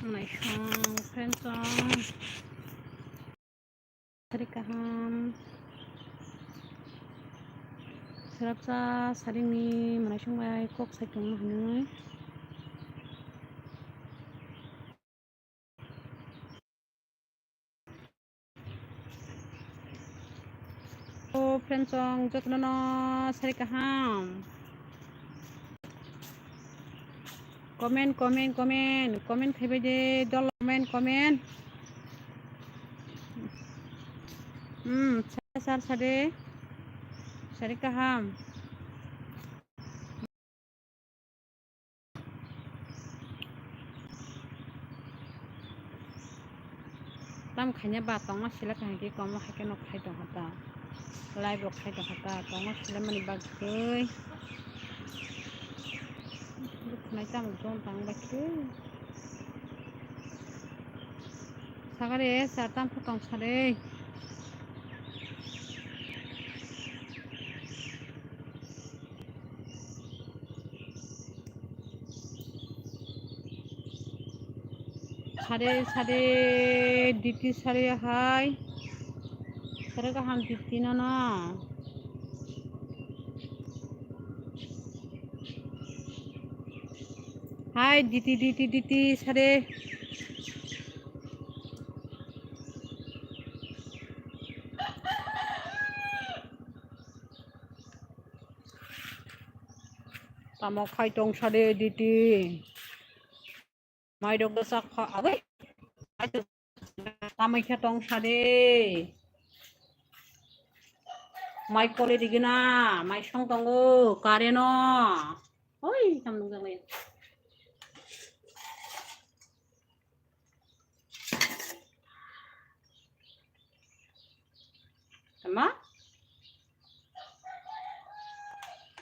Maisong friendsong sarikaham sarapsa sarini manaisong bai kok saitong hanoi o friendsong jotno sarikaham comment khaibai de dol comment sar sare sarikaham tam khanya ba tongma sila kahki komo khake no khai dong hata live ro khai dong hata tongma sila mani bagoi nai tam don tang bakhe sagare sar tam photong sare sare diti sare hai sare kaham diti na hai diti sare tamo khai tong sare diti mai dok sak kha abai tamai kha tong sare mai kole digina mai song tongo kare no oi tam dong jang le tama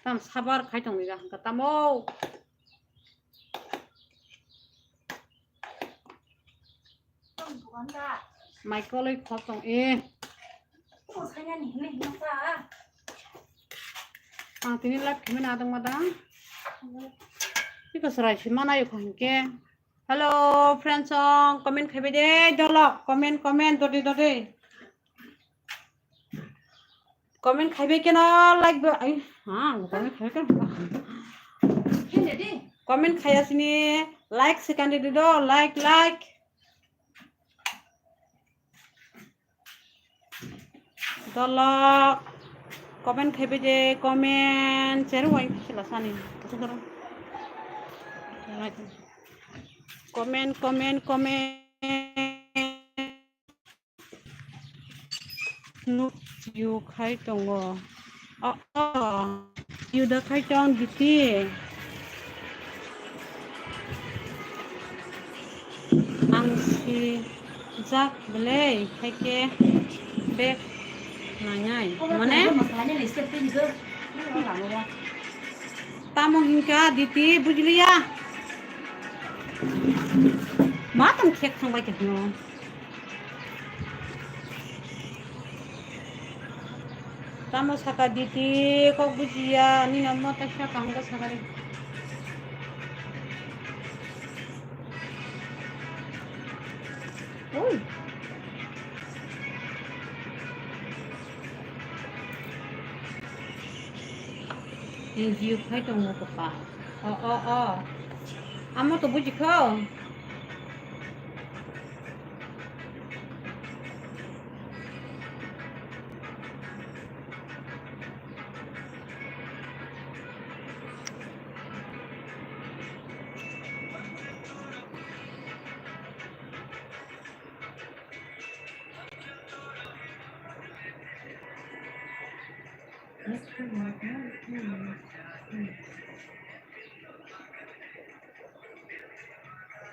tam sabar khai tong ga tamo mai kole kho tong tini live kemana adang madang because right mana yuk hangke hello friends song comment khaibe de dolok comment dode comment khaibe kena like be ai comment khaibe kan comment khaya sini like second de do like dolok comment khaibe de comment share wai sila sani comment nu you khai tongo you da khai tong diti ang si jak belai khaike bek nanyai mane tamo hingka diti bujliya ma tam khek thang bai no tamo saka diti kok bujiya ni namma tasha kanga sakare oi you khai tong mo papa amo to buji khao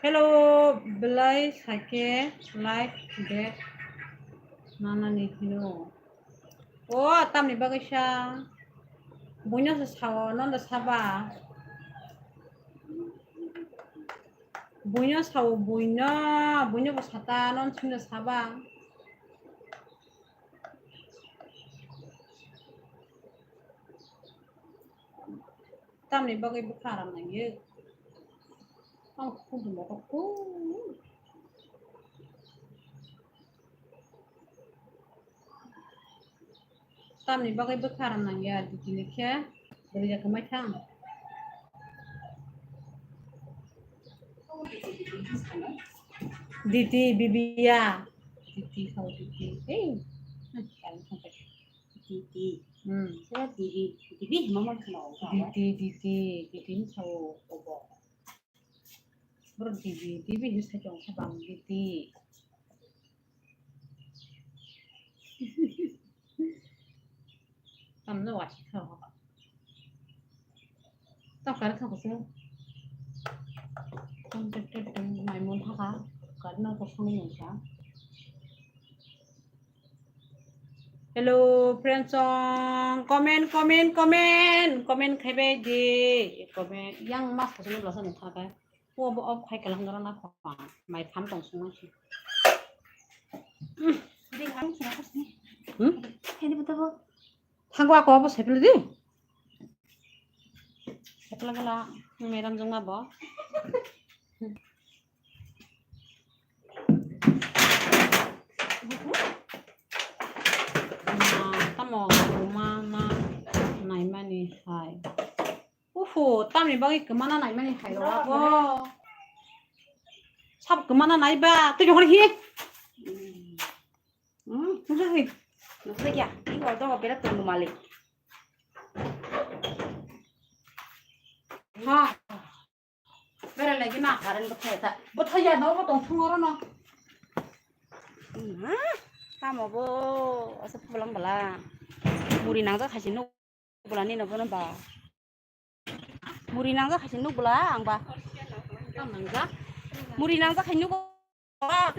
hello belai sake like back nana ni hino tam ni bagaisha bunya sa sawo non da saba bunya sawo bunya ba sata non sinda saba tam ni bagai bukharam na ye 콩도 먹었고. 땀이 bagay bekaran nang ya di sini kya. Dari ya kemacang. Diti Bibia. Diti kau Diti. Kalian sampai. Diti. Hmm. Saya Diti. Diti mama kenal. Diti kau obo. Bro Diti bisa jong sabang Diti. Tầm nó watch thở. Tao cái thằng của sao? Tao mày muốn thằng á? Cái nó có không nhận sao? Hello friends song comment khai bé gì comment yang mas của nó là sao thằng cái mua bộ khai cái lăng đó nó khoảng mày thắm tổng số nó chứ Đi ăn gì đó gì? Thế đi bắt đầu. thằng qua có bao xếp đi xếp là 매담 좀 가봐 tamo mana nai mani hai uhu tamni bagi kemana nai mani hai lo abo sab kemana nai ba tu jong hi Rồi. Nó sẽ kìa. Đi vào đó bé đã từng mà lịch. ha bere lagi na Karen berkata. bethaya no ko tong thungoro no Ta mau bo asap pulang bala. Muri nang kasih nuk bulan ini nopo nambah. Muri nang kasih nuk bala ang ba. tam nang ja Muri nang kasih nuk ba.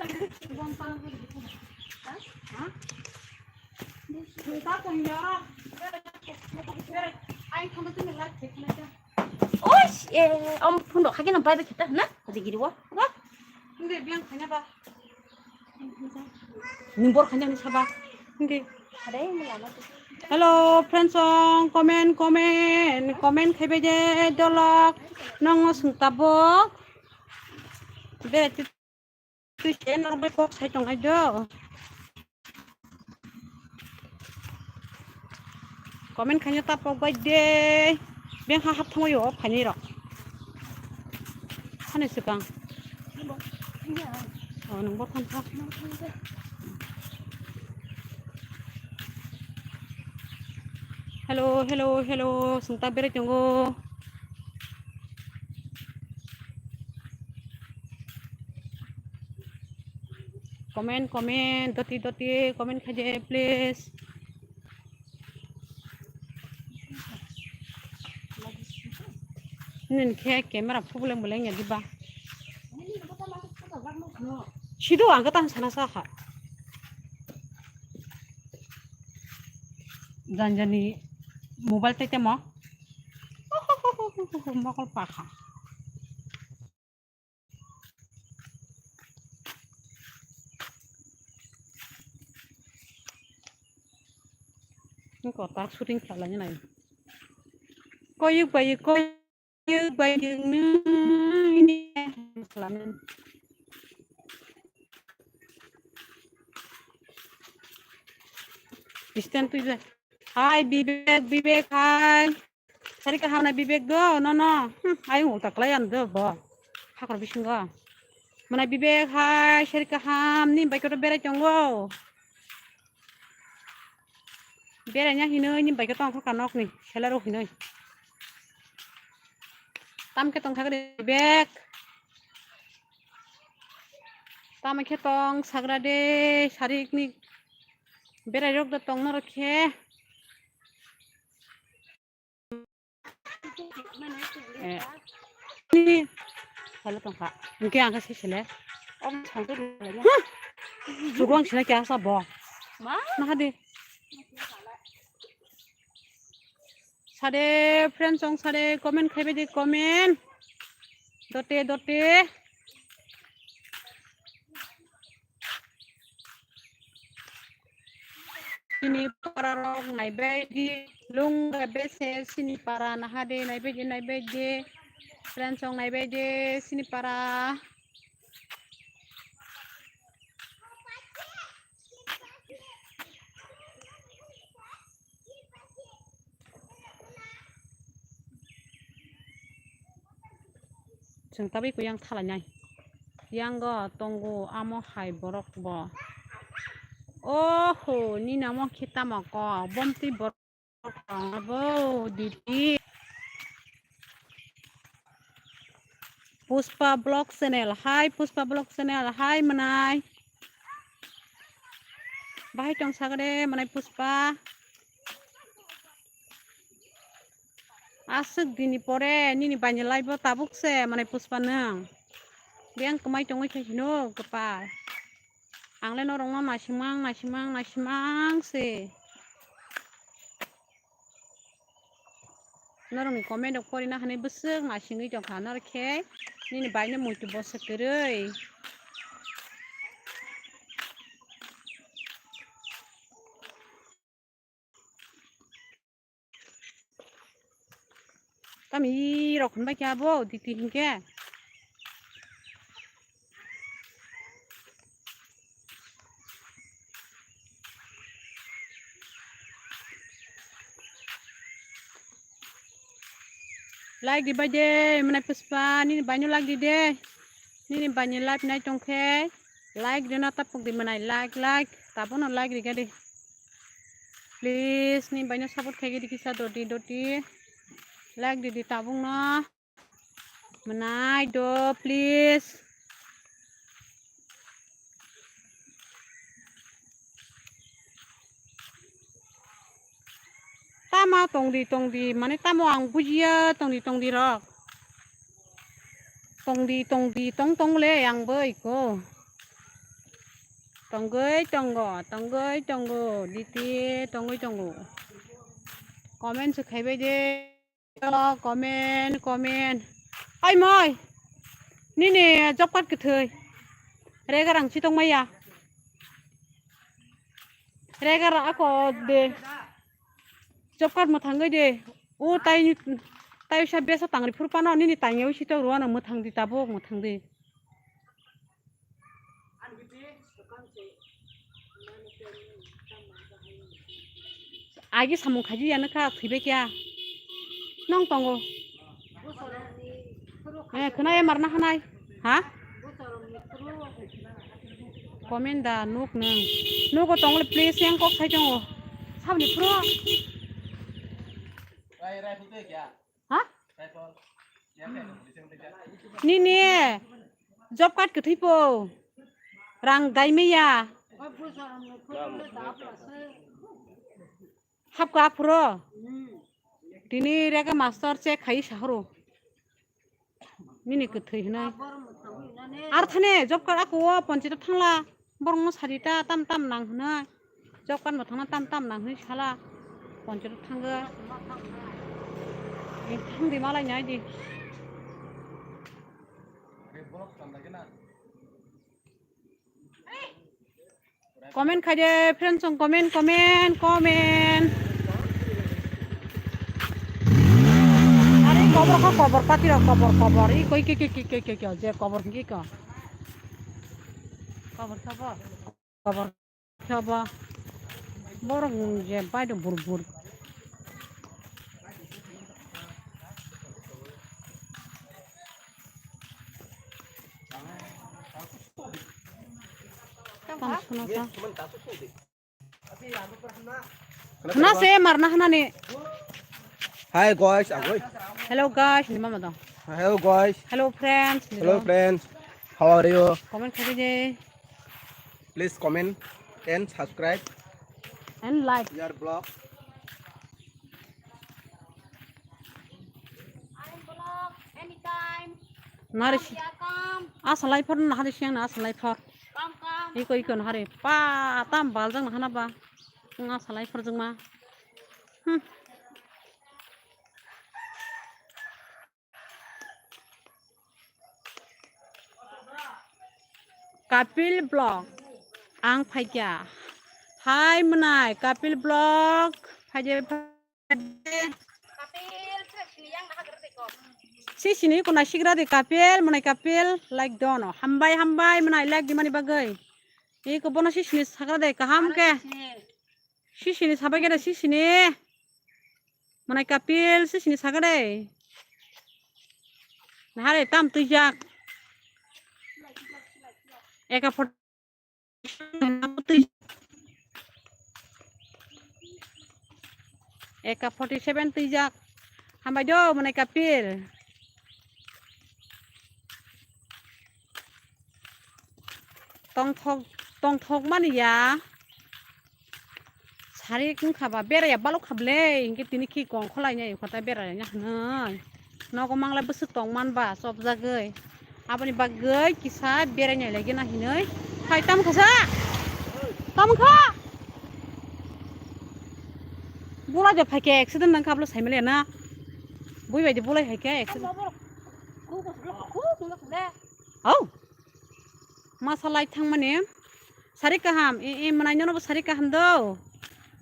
ta tong yara bere ai không có tin là thiệt này cha Ôi, ông phun độ khai cái nằm bay với kita, nè, có gì gì đó, quá. 근데 미안 가냐 봐 눈보러 가냐니 사봐 근데 Ở đấy mới làm nó. hello friends song comment khai bé dolok nong sung tabok bere tu chen nong be kok sai tong ai do comment khanya tapok bai de beng ha hap thong yo phani ro phani sikang nong bo thon thak hello sung ta bere tongo comment doti comment khaje please nin khe camera problem boleng ya diba sido angka tan sana saha janjani mobile tete mo makol pakha ko tak shooting khalanya nai koyuk bayuk ni salamin Isten tu je hai bibek hai sari ka hana bibek do no ai ngủ tak layan do bo hakor bisinga mana bibek hai sari ka ham ni bai ko bere chongo bere nya hinoi ni bai ko tong kanok ni helaro hinoi tam ke tong thagre bibek tam ke tong sagra de sarik ni bere rok da tong no rakhe ni hello tong kha ke ang ka sele Ông thằng cái này nhá. Chukwang sila kya sa bo. Má. Nakadi. Sade friends song sade comment khaibe di comment. Dote. Sini para rong naibe di lung gabe se sini para nahade naibe di. friend song nai bai de sini para जों दा बैखौ yang थालायनाय yang go tonggo amo hai borok bo oh ni namo kita mako bomti borok bo didi Puspa Blog Channel hi Puspa Blog Channel hi manai bahai tong sagade manai Puspa asuk dini pore nini banyak live tabuk se manai Puspa nang biang kemai tongoi kasino kepal angle norong ma masimang se norong ni comment dok pori na hane beseng masingi jong kanor ke nini banyak mutu bosa kerei kami rokon ba kya bo diti hingke like di baje manai Puspa nini banyak lagi deh nini banyak live nai tongke like di na tapuk di manai like tapuk no like di gade please ni banyak support kayak di kisah doti like di tabung no manai do please tama tong di mana tamo ang bujia tong di rok tong le yang boy ko tonggo diti tonggo comment se khai bai de comment ai moi ni ne job card ke thoi re garang chi tong maya re gar ako de job card mo thangai de o tai sa besa tangri fur pano ni tangeu si to ro na mo thang di tabok mo thang di agi samung khaji ya ka thibe kya nong tongo khana e marna hanai ha comment da nuk nang nuko tongle please yang kok sai tongo sabni pro rai pute kya ha ni job card ke thipo rang dai meya hap ka pro tini rega master che khai sahro nini ke thei hna ar thane job card ako panchita thangla borong sarita tam nang hna job card mo thangna tam nang hni sala panchita thangga thang di malai nyai di comment khai de friend song comment are cover pati ro cover i koi ke je cover ki ka cover borong je bai do bur Hana se marna hana ne Hi guys, hello guys ni mama da hello guys, hello friends how are you? comment khai de Please comment and subscribe and like your blog. nari asalai for na hari siang na asalai for iko na hari pa tam bal jang na hana ba nga salai for jang ma Kapil Blog ang phaikia hi manai Kapil Blog phaje kapil yang nah gerti ko sini kuna sigra de kapil mana kapil like dono hambai mana like di mani bagai ini ko bona sini sagra de kaham ke sini sabai ke sini mana kapil sini sagra de nah re tam tujak eka foto eka 47 tujak hambai do mana kapil tong thok mani ya sari kung khaba bera ya balok khable inge tini ki kong kholai nya khata bera nya noi nogo mangla busu tong man ba sob jagai abani bagai kisa bera nya lagi na hinoi hai tam khasa tam kha bola je phake accident nang khablo saimele na bui bai de bola haike accident oh masalai thang mane sari kaham e manai nono sari kaham do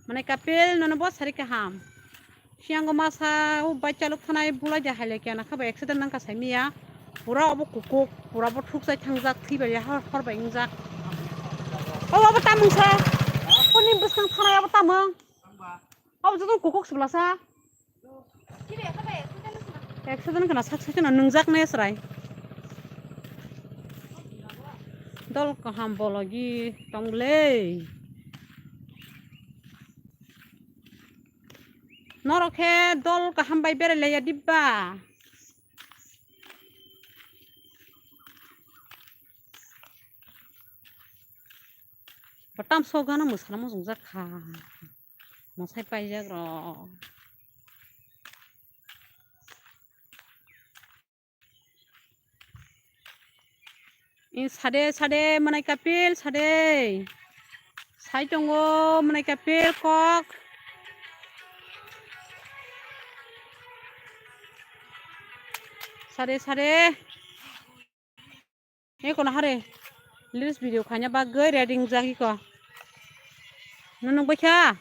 mane kapil nono bo sari kaham siango masa u bacha luk thanai bula ja hale kana khaba accident nang ka saimiya pura obo kukuk pura bo thuk sai thangjak thiba ya hor bai ingjak oh abo tamung sa koni buskang thanai abo tamung abo jodon kukuk sublasa accident kana saksa kana nungjak ne srai dol kaham bologi tongle norokhe dol kaham bai berele ya dibba batam sogana musala mo jungjak kha mosai paijak ro in sade manai kapil sade sai tongo manai kapil kok sade e kono hare lis video khanya bagai reading jagi ko nunung baikha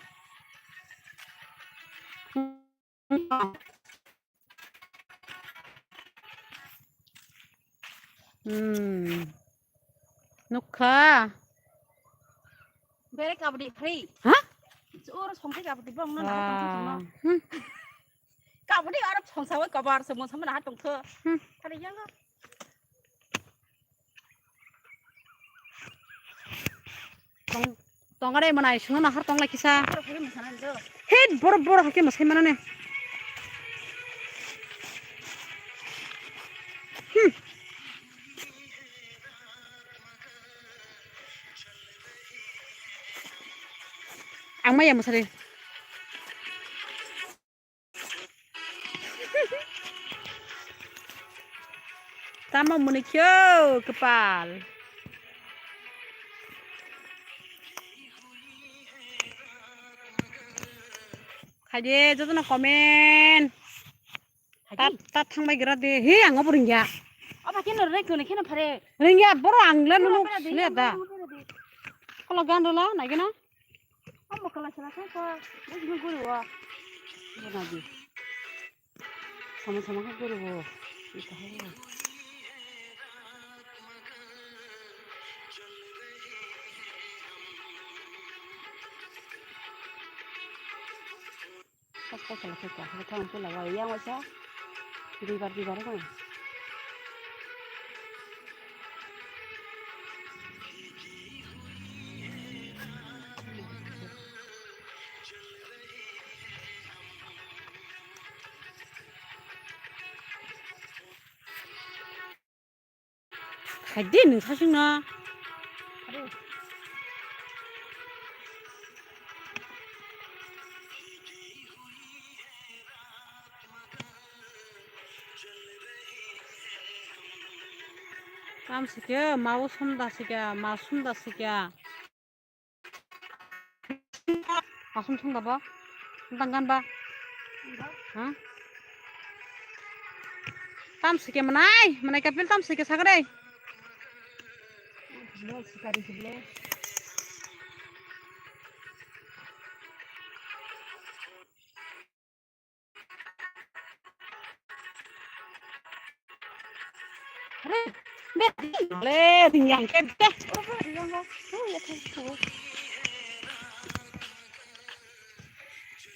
nukha bere kabadi free ha ur somthi kabadi bang na kabadi arab songsawa kabar semua sama na hatong the thari yang tongare manai sunga na har tong la kisa het bor hake masai manane ang maya masari tama munikyo kepal Haje jodo na komen tat thangbai gira de he anga buringya apa kena rek kene kena phare ringya boro angla nunu le da kala gandola na gina amma kala sala ka ni guru wa na di sama ka guru wo ita ha Pas kala ka ha thang pu laga yang wa sa di bar ko haide ning sasigna tamsike mau somdasike ma sumdasike asum songda ba tanggan ba ha tamsike manai kapil tamsike sagre sikari sebelah le thì nhàng cái bé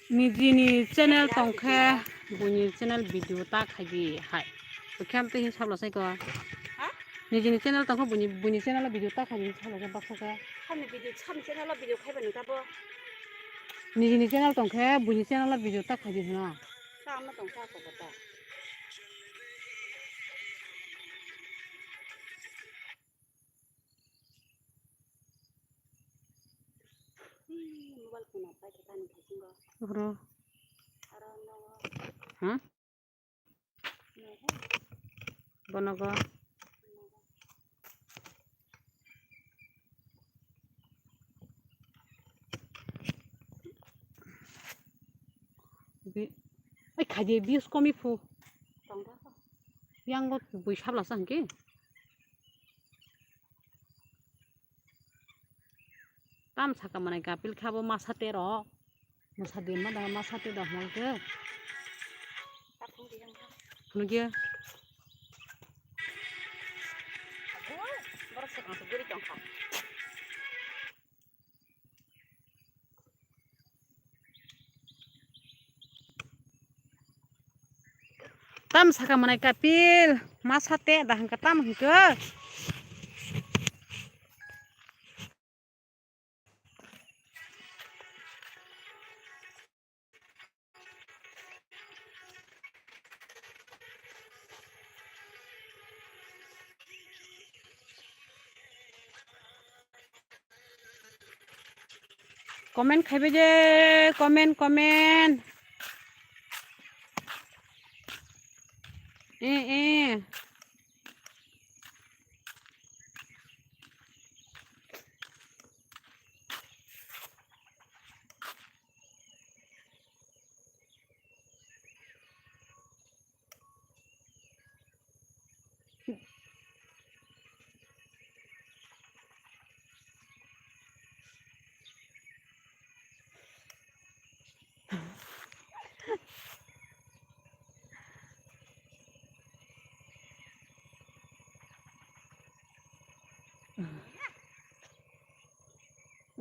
Nijini channel tongkhe buni channel video ta khaji hai bukham pe sabla sai ko Nijini channel tongkhe buni channel video ta khaji sabla sai baksa ka Kami video cham channel video khai bani ta bo Nijini channel tongkhe buni channel video ta khaji na sa ma tong sa ko ta mobile ko na pa ta ni khaji go ro ara no ha bonago bi ai khaji views komi fu tong da yang go bui sabla sang ke tam saka mane kapil khabo masate ro masade ma da masate da hol ke ta thong di yang nu ge bor se kan guri tong kha tam saka mane kapil masate da hang ka tam hang ke comment khaibe je comment eh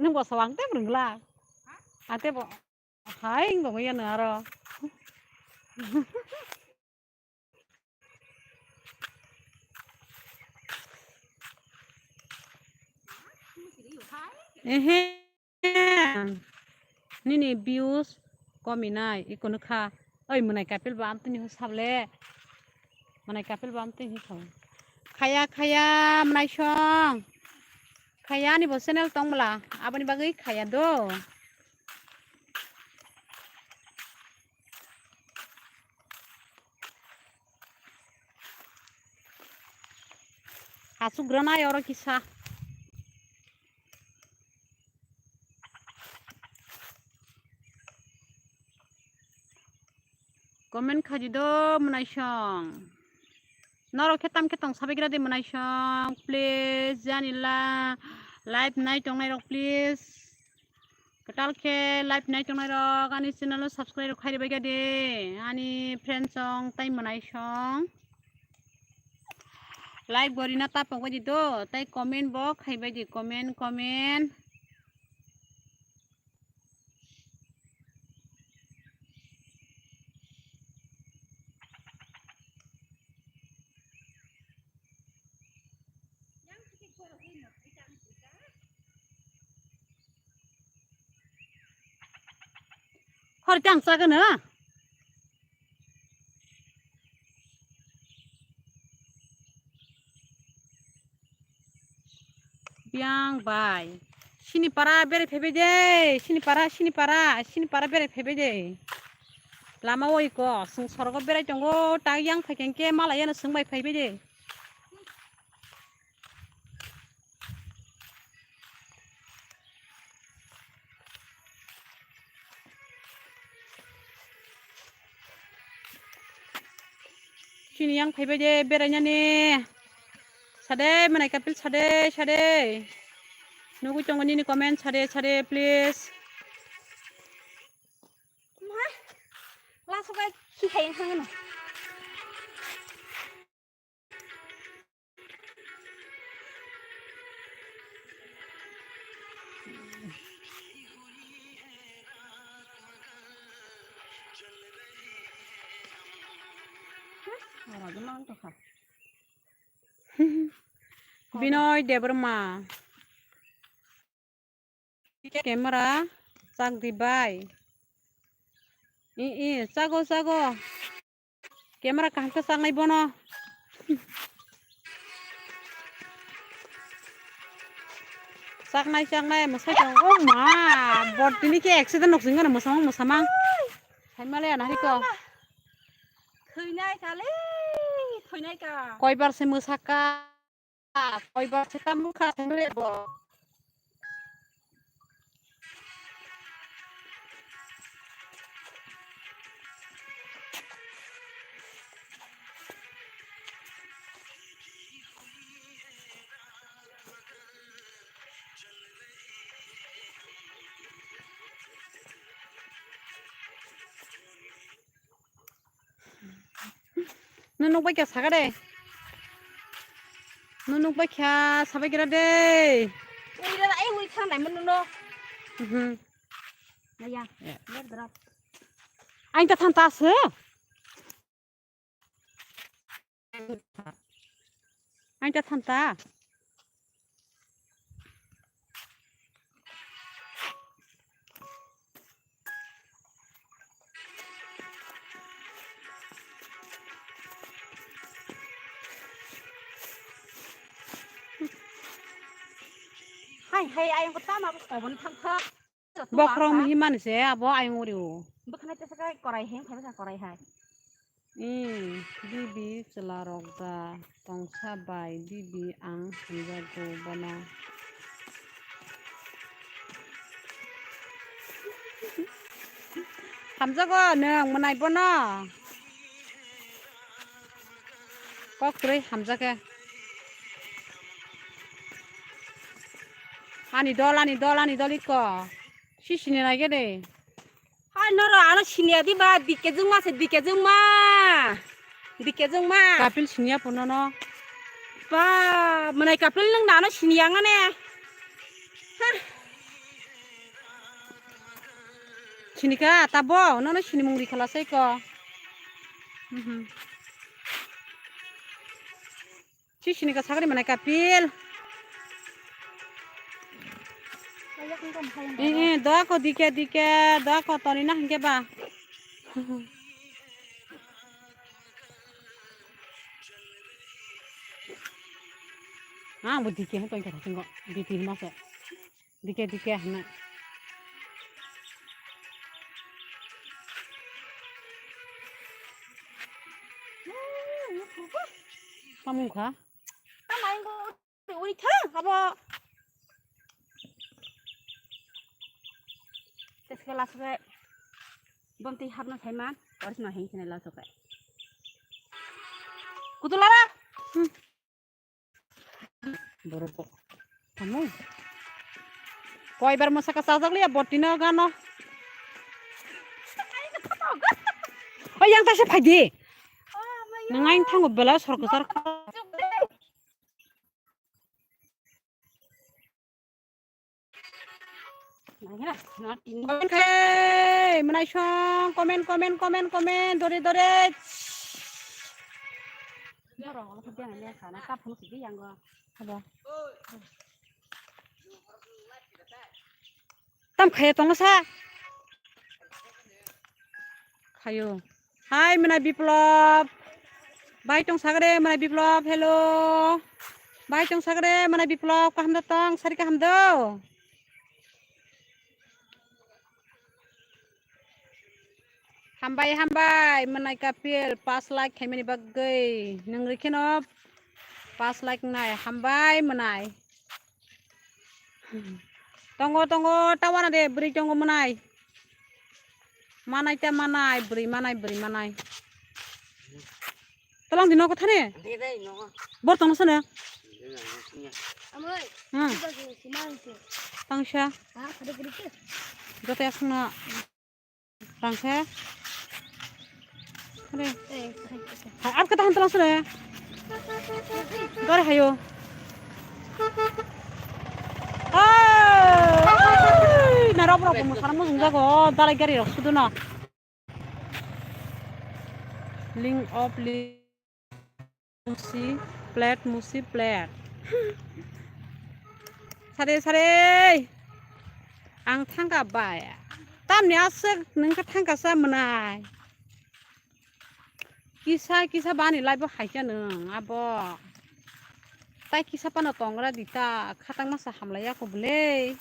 nung bo sawang te brungla ate bo hai ngo ya na ro nini views kominai ikonu kha oi munai kapil bam tini sable munai kapil bam tini kham khaya munai song khaya ni bo channel tongmla abani bagai khaya do hasugrana yoro kisa comment khaji do munai song noro ketam ketong sabegira de munai song please janila live night tong nai rok please katal ke live night tong nai rok ani channel subscribe khairi bega de ani friend song tai munai song live gorina ta pong di do tai comment bo khaibai di comment hor chang sa ke na biang bai sini para bere phebe je sini para bere phebe je lama oi ko sung sorgo bere tongo ta yang phaken ke mala yana sung bai phebe je sini yang phebe je bere nya ni sade manai kapil sade nugu tongo ni comment sade please la so ga ki khai hang na Binoy Debbarma camera চাক দিবাই চাগো চাগো camera কাহাকে চাক নাইব ন চাক নাই মোসাই দं ও মা বর্তিনি কে accident নকসিং গনা মোসামাং হাইমালে নাহি ক थैनाय काले थैनाय का কয়বারসে মোসাকা কয়বারসে তামুখা থাইমালে ব nunuk baikya saga de nunuk baikya sabai kira de uira ai ui thang nai mun no mhm ya ler drop anh ta than ta se anh ta than ta hai ai ko ta ma ko bon thang kha bokrong himan se abo ayong uriu bukhnai te sakai korai heng phai sa korai hai bibi celarokda tongsa bai bibi ang hamjago bana hamjago neng menai bono kokri hamjake ani dol iko sisini lagi deh hai noro ana sinia di ba dike jung ma kapil sinia puno no ba menai kapil nang nana sinia ngane sini ka tabo nono sini mung di kelas ko sini ka sagari menai kapil doa ko dike doa ko toni na hingke ba bu dike he tong kara singo dike ma se dike hna kamu kah ta mai go ui thang abo tes kelas ke bonti habna thaiman oris ma heng sine la sokai kutulara borok kamu koi bar masa ka sajak liya botino gano oh yang tasya phadi nangai thango bela sorkosar Oke, menai song komen dore. Ya orang kalau kerja nih karena kapung sih yang gua ada. Tam kaya tong sa. Kayo. Hai menai biplop. Bye tong sagre menai biplop. Hello. Bye tong sagre menai biplop kaham datang sari kaham do. Hambai menai kapil pas like kami bagai nengri kenop pas like nai hambai menai tonggo tawana de beri tonggo menai beri manai tolong dino ko thane bor tong sana amoi tangsha ha kada gede jote asna tangsha Hai, apa kata hantar langsung ya? Dore hayo. Oh. rok mo saram mo jungga go dalai gari rok sudu no link of musi plate sare ang thangka bai tamni asek ningka thangka sa manai kisa bani laibo haija nung abo tai kisa pano tongra dita khatang masa hamlaya ko bule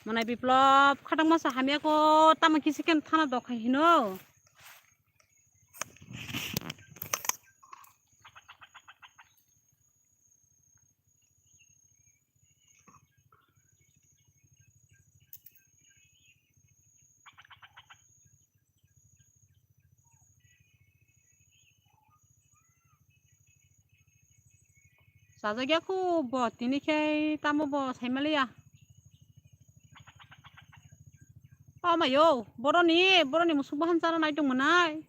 manai biplop khatang masa hamya ko tama kisiken thana dokhai hino sajagia ko bo tini kai tamo bo saimalia mayo boroni musuk bahan cara nai dong manai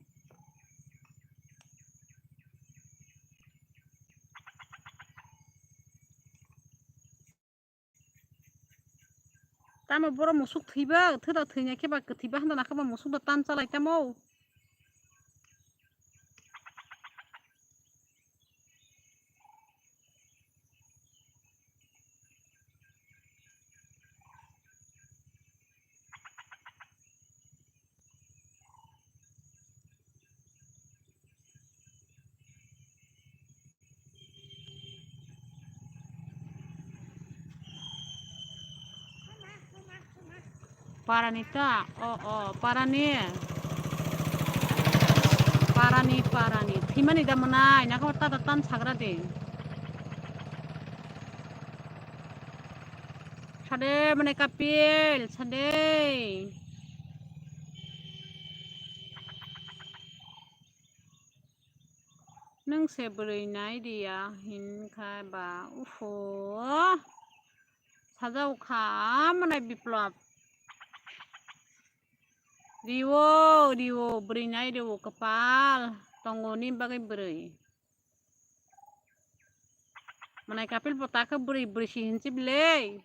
tamo boro musuk thiba thoda thinya ke ba thiba handa nakaba musuk da tan chalai tamo paranita parani thimani da manai nakaba ta tan sagra de sade mane kapil sade nang se brai nai dia hin kha ba ufo sajau kha manai biplop Riwo beri nai riwo kepal tonggo ni bagai beri manai kapil potaka beri sihin cible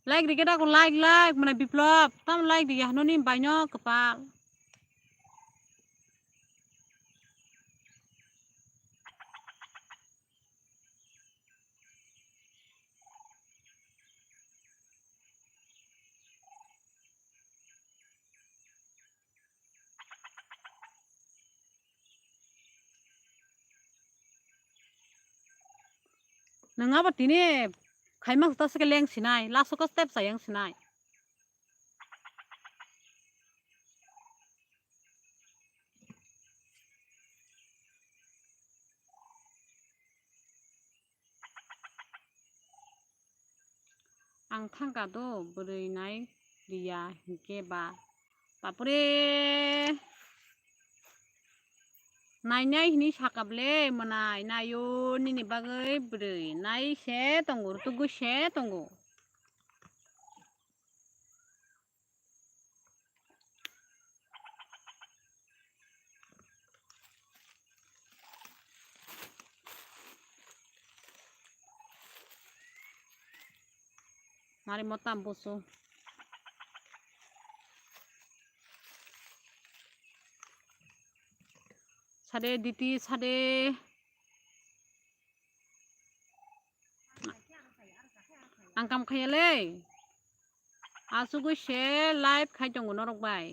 like dikit aku like manai biplop tam like di yahno ni banyak kepal nangapa tini khaimang ta seke leng sinai laso ka step sayang sinai ang thangka do beri nai dia hingke ba tapore nainai hini sakable manai nayo nini bagai beri nai se tonggo tugu se tonggo mari motam boso sade diti sade angkam khayale asugu she live khai jongo norok bai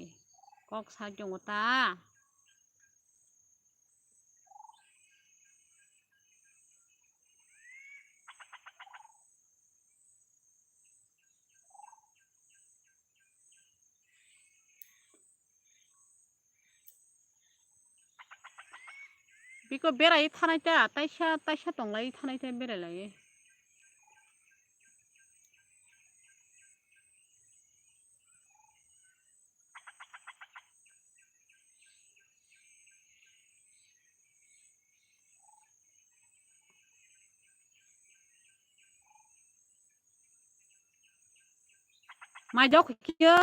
kok sa jongo ta biko berai thanai ta taisa tonglai thanai ta berai lai mai dok kia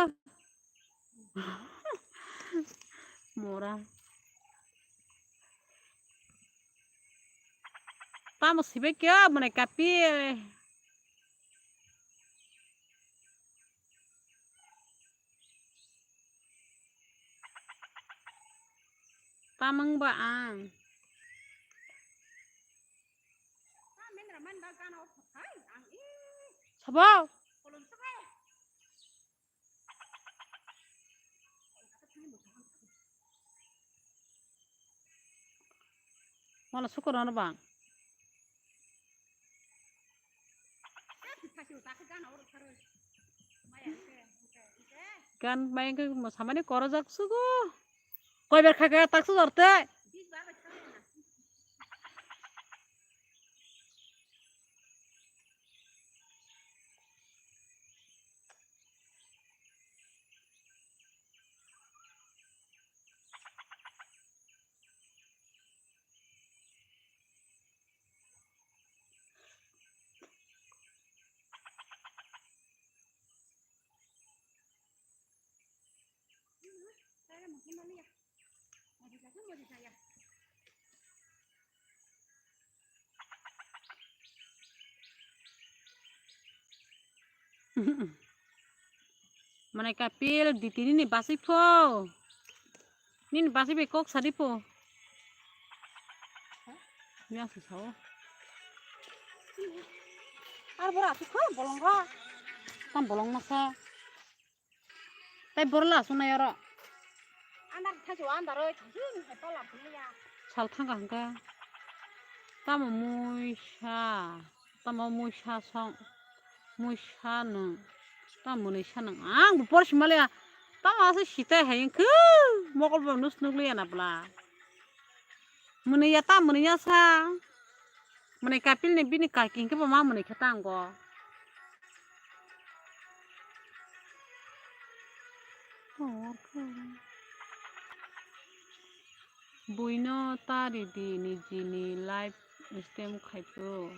mora Tamo sibe kyo mana kapil. Tamang ba ang. Sabaw. Malah syukur ana bang. Kan main ke samane kora jaksu go. Koi ber khaka taksu dorte. Mana kapil di tini nih basi po. Nih basi be kok sadi po. Ini asal sawo. Ar bora asal kok bolong ka. Tam bolong masa. Tai borla suna yara. Anak tahu anda roy, jadi hebat lah punya. Sal thang ka. Tam muisha song. Muisha nung. Tam muisha nung. Ang bupor simalaya. Tam asa sita hayin ke. Mokol bonus nukli ana bla. Mune tam mune sa. Mune kapil ne bini kaking ke mama mune ketang go. Buino tari di ni jini live stem khaipo.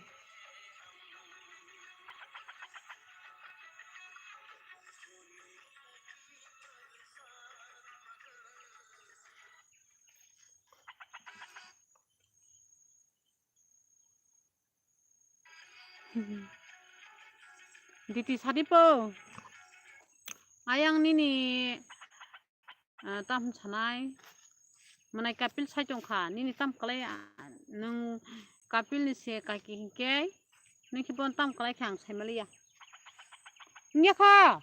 Diti sadipo. Ayang nini tam chanai. Mana kapil sai jong kha nini tam kalai nung kapil ni se kaki ke nung kipon tam kalai khang sai malia. Nya kha.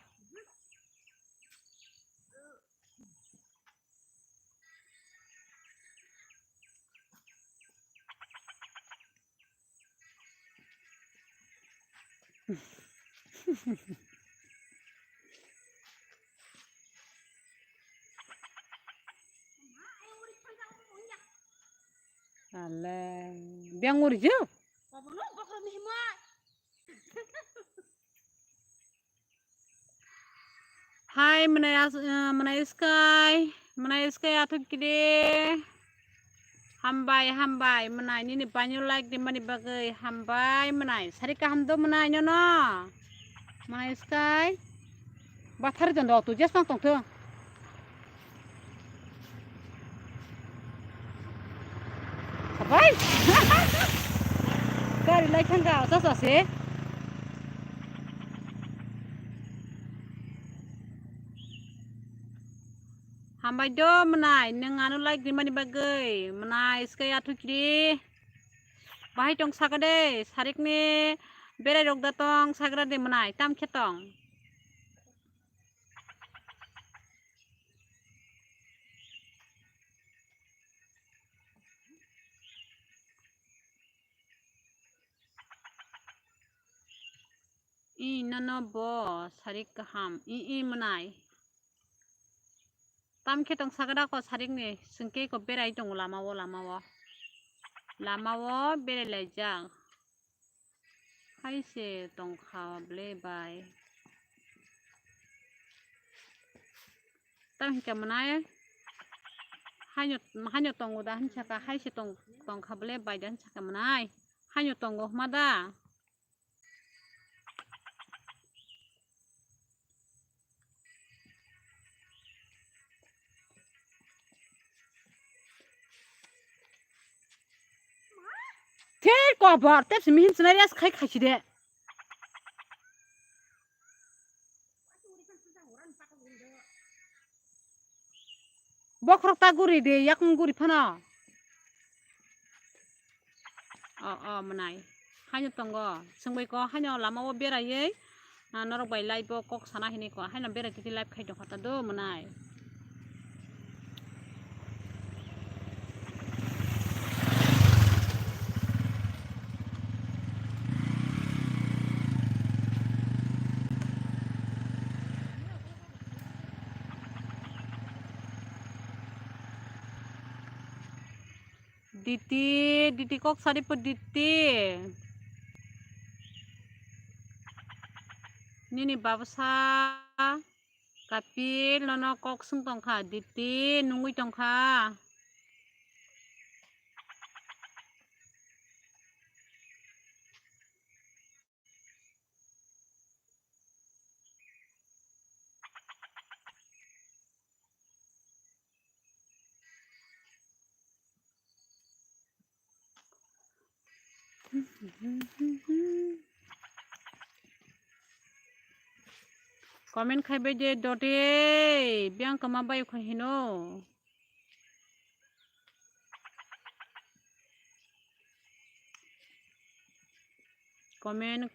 Ale, biang nguri je. Hai menai sky atuk kide. Hambai menai ini banyak like di mana bagai hambai menai. Sarika hamdo menai nyono. Menai sky. Bathar janda tu jas nang tong tu. Bye. Kari like hanga atas ase. Hambai do menai neng anu like di mana bagai menai sky atuk kiri. Bahai tong sagade sarik ni berai rok datong sagrade menai tam ketong. I nano bo sarik kaham I menai tam ketong sagada ko sarik ni sengke ko berai tong lama wo berai lejang hai se tong kha ble bai tam hika menai hanyo tong udah chaka hai se tong kha ble bai dan chaka menai hanyo tong go mada ঠিক kobor tep simi hin sunari as khai khaisi de bokrok ta guri de yakung guri phana manai haino tongo singbai ko haino lama o berai norok bai live bo kok sana hini ko haino berai titi live khai dong khata do manai Diti kok sari po diti nini babasa kapil nono kok sung tongkha diti nungui tongkha comment khaibe je dote biang kama bai khahino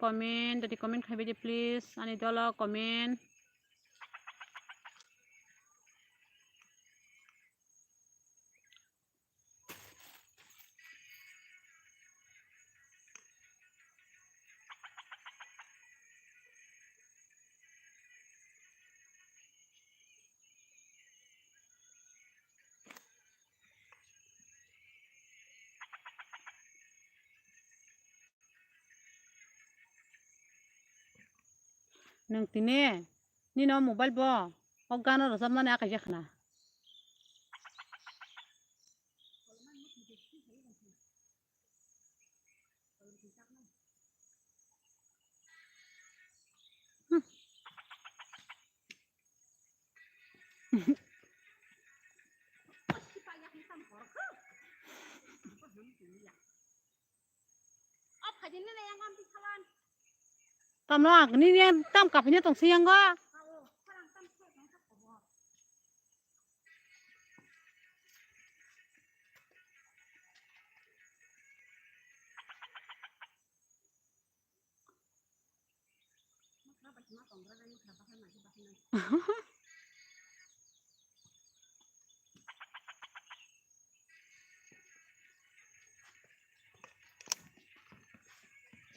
comment dati comment khaibe je please ani dola comment nang tine ni no mobile bo o gano ro samna na ka jakhna tam lo ni ni tam ka phine tong siang ga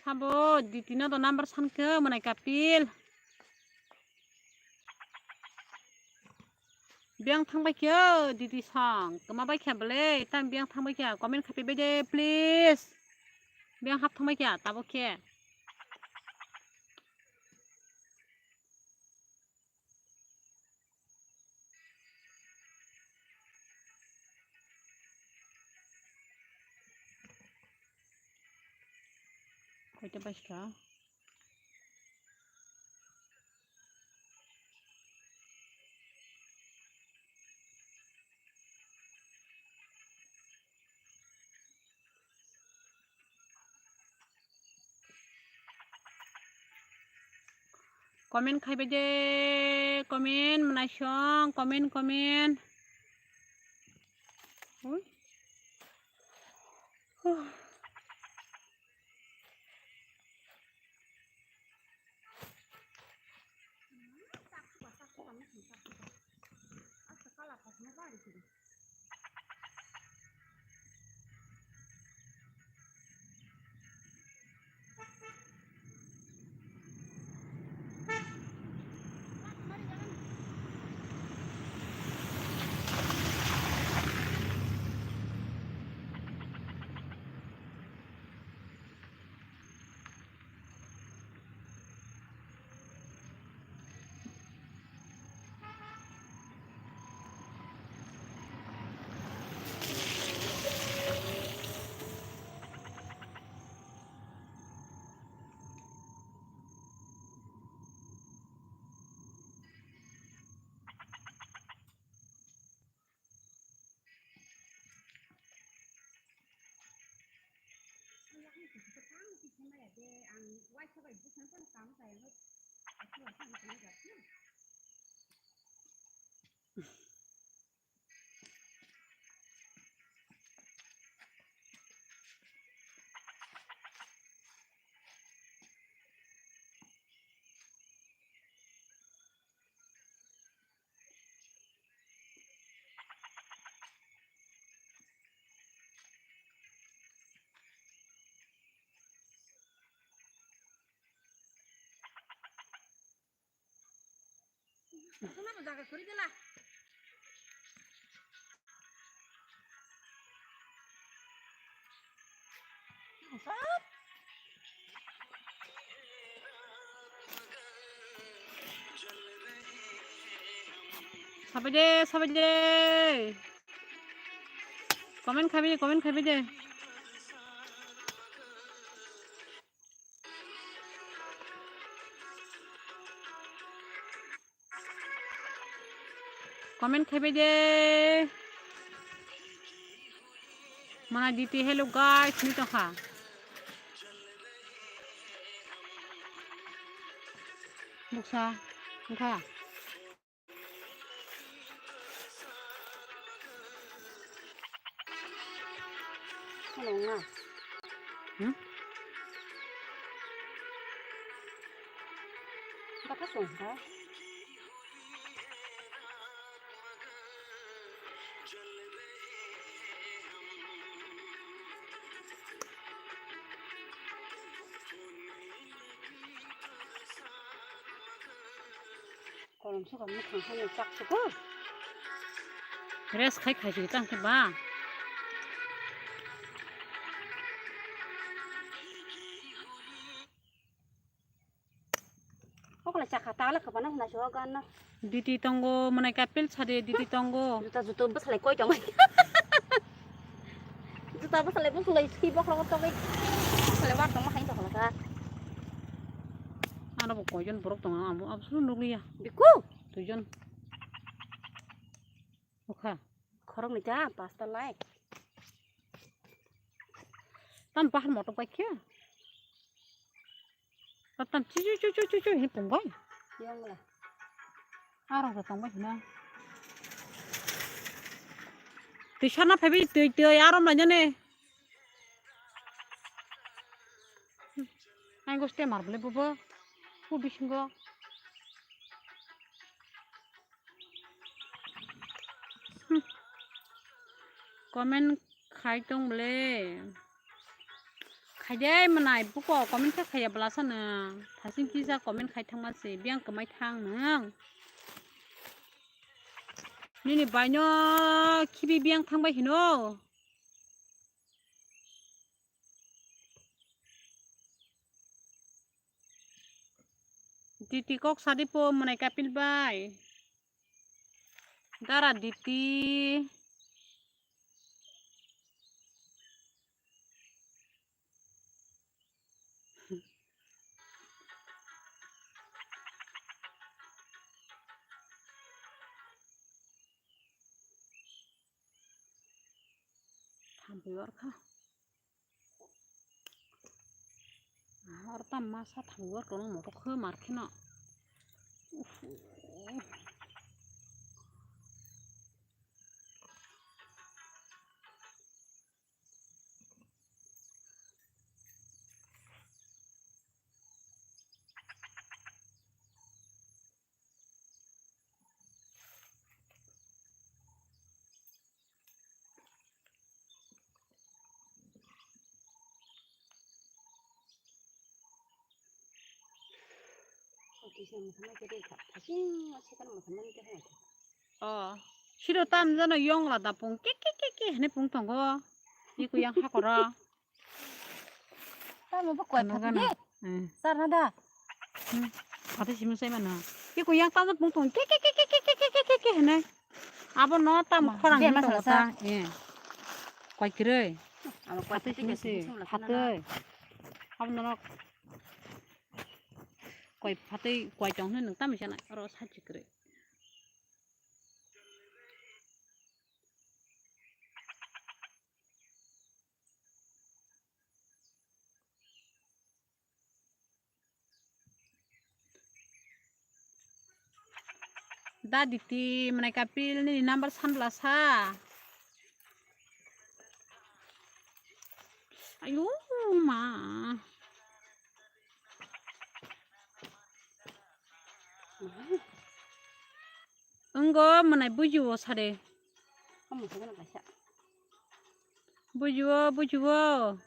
Sabo ditino to number san ke manai kapil biang thangbai kyo diti sang kama bai kya bele tam biang thangbai kya comment khapi be de please biang hap thangbai kya tabo khe koite basra comment khaibe je comment manai song comment oi Kenapa jaga kuri lah? Sampai deh. Komen kami deh. Komen kami deh. Mana diti hello guys, ni to kha. Buksa, kha. Hello nga. Bakit ka? Còn số còn mất thằng không chắc số cơ. Rest khách gì tăng cái ba. Kok lah cakap tahu lah kepada nak nasib kan? Diti tonggo mana kapil cari diti tonggo. Juta bos lekoi jangan. Juta bos lekoi sulai skibok lah kau selewat tong makan tak lah. Ada bukojon borok tong amu absolut nugli ya. Biku. Tujon. Oke. Korang ni jah pasta like. Tan bahan motor bike ya. Tan cucu ini punggai. Yang lah. Arang datang baik na. Di sana pebi di aram aja nih. Ayo gusti marbel bapa. Udah singgah. Komen khai tong boleh. Khai deh mana ibu kok komen ke khai belasan na. Hasil kisah komen khai thang masih biang kemai thang nang. Ini banyak kibi biang thang baik hino. Diti kok sadi po mana kapil bay. Dara diti. Biar kah? Orang masa tangguh kalau mau ke market nak. Siro tam jana yong la da pung ke ne pung tong go iku yang hakora ta mo ba koi pha sar na da ate simu sai mana iku yang tam pung tong ke ne abo no tam khorang ni tong ta koi kire abo ate simu se hate abo no koi phate koi chong ne nang tam jana ro sa chikre da diti mana kapil ni number sanbla sa ayo ma enggo mana bujuwo sare bujuwo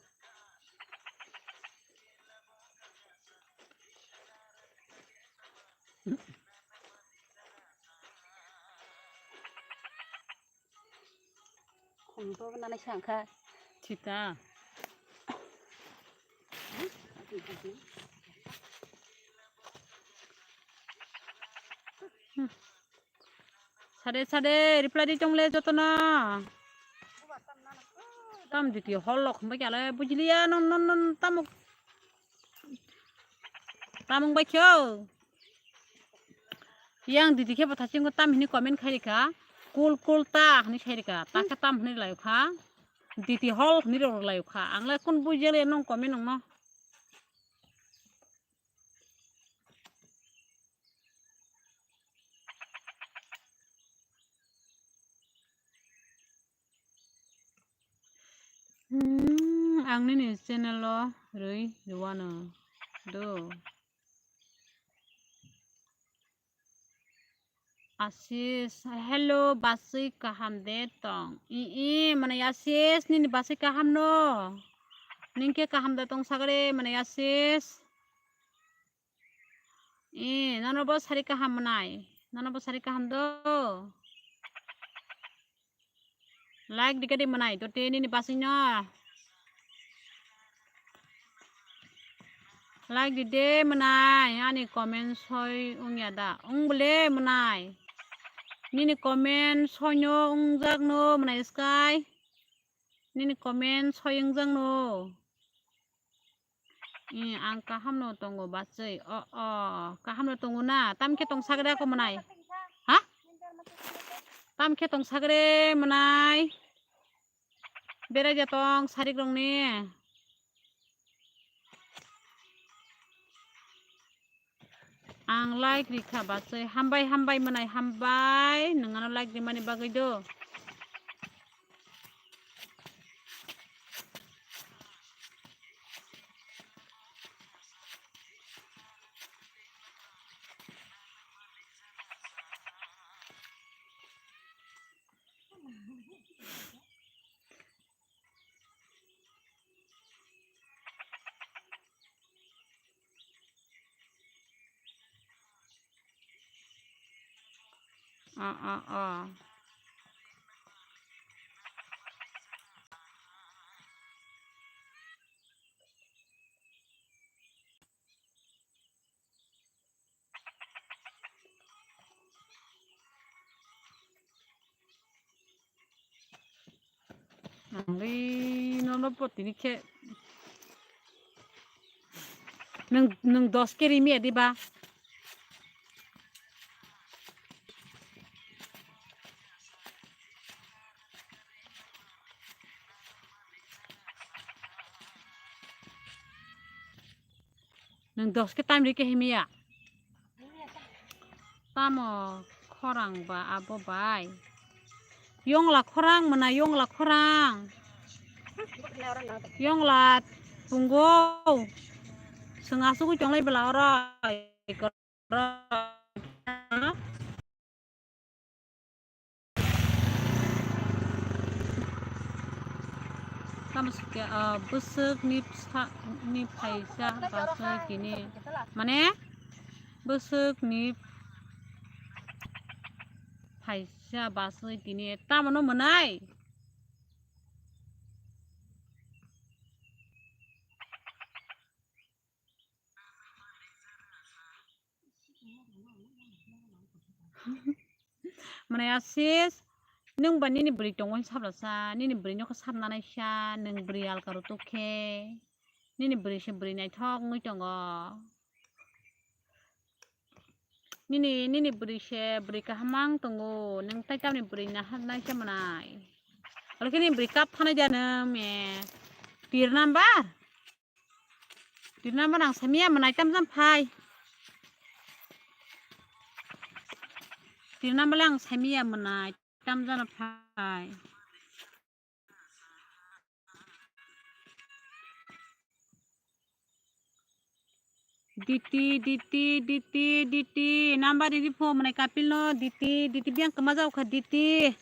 Kumpo na sangka. Cita. Sade reply di chongle jotona. Tam diti holok mbak ala bujilia non tamung bakyo. Yang diti ke patacing ko tam hini komen khairika. Kul ta hini khairika. Ta ka tam hini layu kha. Diti hol hini ro layu kha. Angla kun bujile nong komen nong no. Ang ni channel lo rui ruwana do Asis hello basi kaham de tong mana Asis ni basi kaham no ningke kaham de tong sagare mana Asis nano bo sari kaham manai nano bo sari kaham do like dikade manai to te ni basi no like di de manai ani comment soi ungya da ungle manai nini comment soinyo ungjak no manai sky nini comment soingjak no ang kaham no tongo bachai kaham no tongo na tamke tong sagre ko manai ha tamke tong sagre manai bera jatong sarik rong ni ang like rikha bachai hambai manai hambai nangano like di mani bagai do Nangli nono poti ni ke nung 10 keri mi adi ba nung 10 ke time ri ke himi ya tamo khorang ba abo bai yongla khorang mana yongla khorang yongla tunggo sengasu ku jonglai belara kamu suka busuk ni paisa basui kini mana busuk ni paisa basui kini tamano menai mana Asis nung bani ni beri tongon sabla sa nini beri nyok sabna nai sha nung beri al karu toke nini beri se beri nai thok ngui tongo nini beri se beri kahamang tongo nung tai kam ni beri na hat nai se manai kalau kini beri kap thana jana me tir number ang samia manai tam jam phai Tina malang semia menai tam jana phai Diti number ini phone menai kapil no Diti biang kemazau kha Diti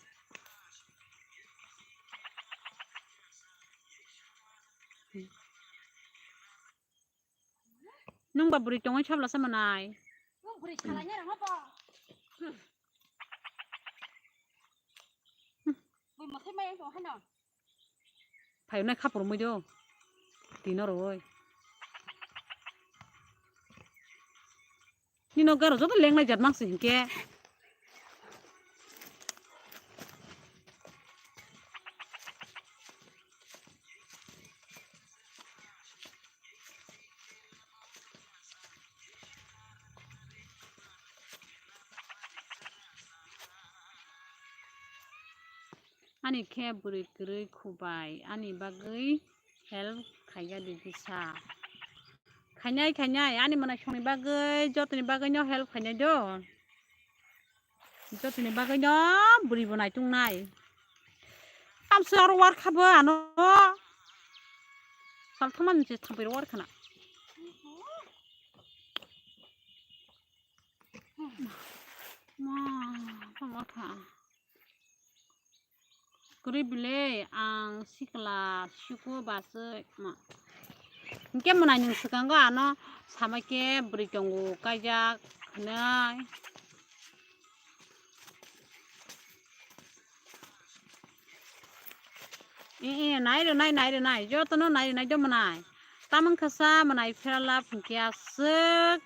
nung baburi tongai chabla sa menai buri salanya ra ngapa bui mà thấy mấy anh hay nào phải nay khắp rồi mới vô tí nó rồi nhưng nó cái rồi rất là lên này giật mang xỉn kia ani khe buri kiri khubai ani bagai help khaiga di bisa khanyai ani mana songni bagai jotni bagai no help khanyai do jotni bagai no buri bonai tung nai tamsar war khabo ano sal thaman je thampai war khana ma tha kuri bile ang sikla syuko basai ma Nke menai nung sekang ko ano sama ke beri tunggu kajak nai nai jo tono nai jo menai tamang khasa menai ferala phungkia sek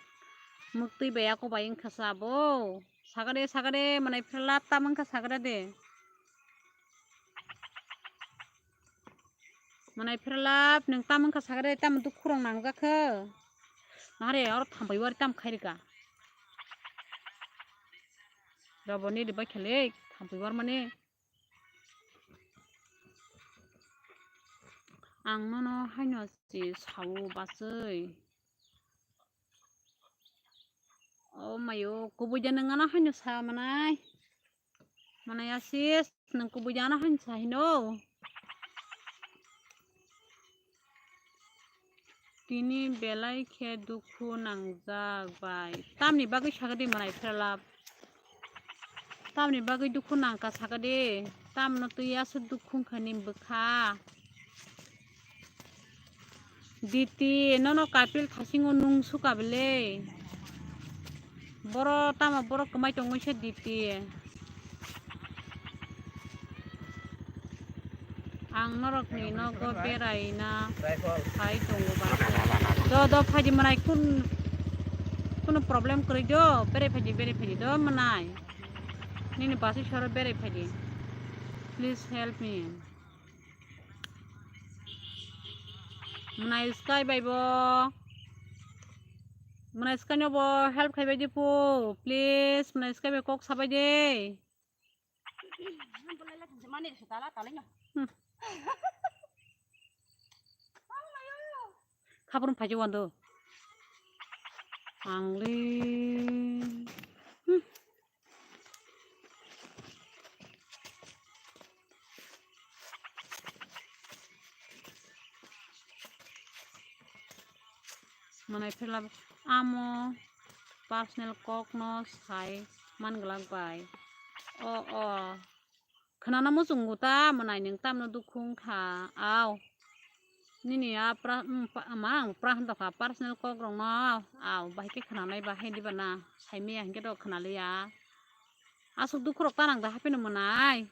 mukti beya ko bayang khasa bo sagade menai ferala tamang khasa sagade de Manai ferlap neng tamang ka sagare tam du khurang nang ga kha nare or thambai war tam khairika raboni de ba khale thambai war mane ang no haino si sawu basai o mayo kubujan ngana haino sa manai asis nang kubujana han sa hino Tini belai khe dukhu nangjak bai tamni bagai sagade manai ferlap tamni bagai dukhu nangka sagade tamno tuya se dukhu khani bkha Diti nono kapil thasingo nung sukabele boro tama boro kemai tongoi se Diti ang norok ni nogo berai na hai tunggu basa do phaji manai kuno problem kori do bere phaji do manai nini basi shoro bere phaji please help me manai sky baibo manai sky no bo help khai bai dipu please manai sky be kok sabai de Kapan pagi wando, angli, manai ferlap amo personal kok no sai man gelang bai, kenana mo sungguta manai neng tam no dukung kha, Nini ya mang prahan to ka personal kok rong no bahai ke khana nai bahai di bana sai me hangke do khana le ya asuk du khurok tanang da hapeno manai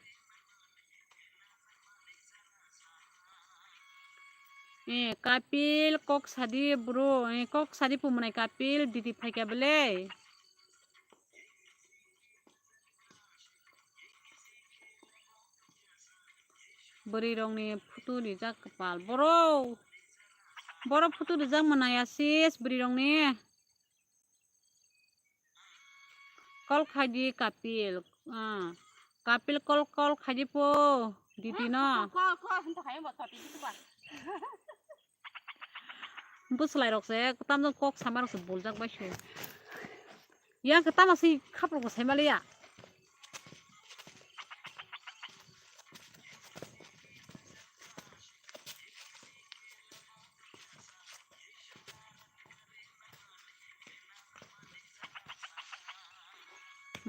kapil kok sadi bro kok sadi pu manai kapil didi phai ka bele beri rong ni putu di jak kepal boro putu di jak manaya sis beri rong ni kol khaji kapil kol khaji po didi no buslai rok se tam kok samar se boljak baisu ya ketam asi khapro ko saimale ya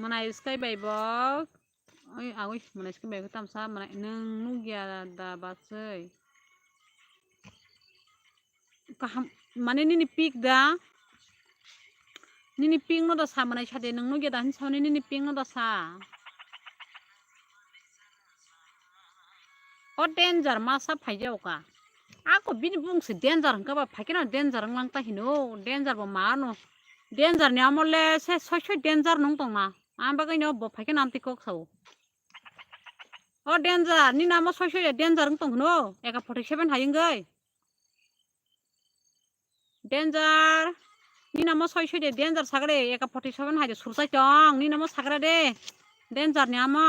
mana iskai bai bo oi agoi mana iskai bai ko tamsa mana nang nugia da basai kaham mane nini pik da nini ping no da sa mana sade nang nugia da hin sa nini ping no da sa o danger masa phaijaw ka ako bini bungsi danger ka ba phakina danger langta hino danger ba mano danger ni amole se soi danger nong tong na amba kai no bo phakina amti kok sau o danger ni namo soi danger nong tong no eka 47 hayeng gai danger ni namo soi danger sagre eka 47 haje sursai tong ni namo sagra de danger ni amo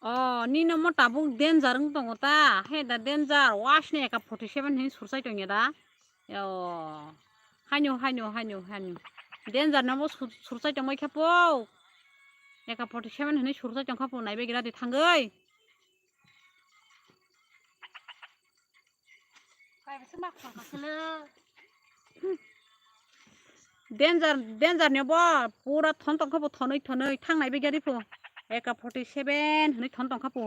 oh ni namo tabung danger ng tong ta he da danger wash ne ka 47 hin sursai tong da yo hanyo danger namo sursai tong mai khapo eka 47 hin sursai tong khapo nai be gira di thangai kai besma kha khale danger ne bo pura thon tong khapo thonoi thang nai be gira di pho eka 47 hini thon tong khapo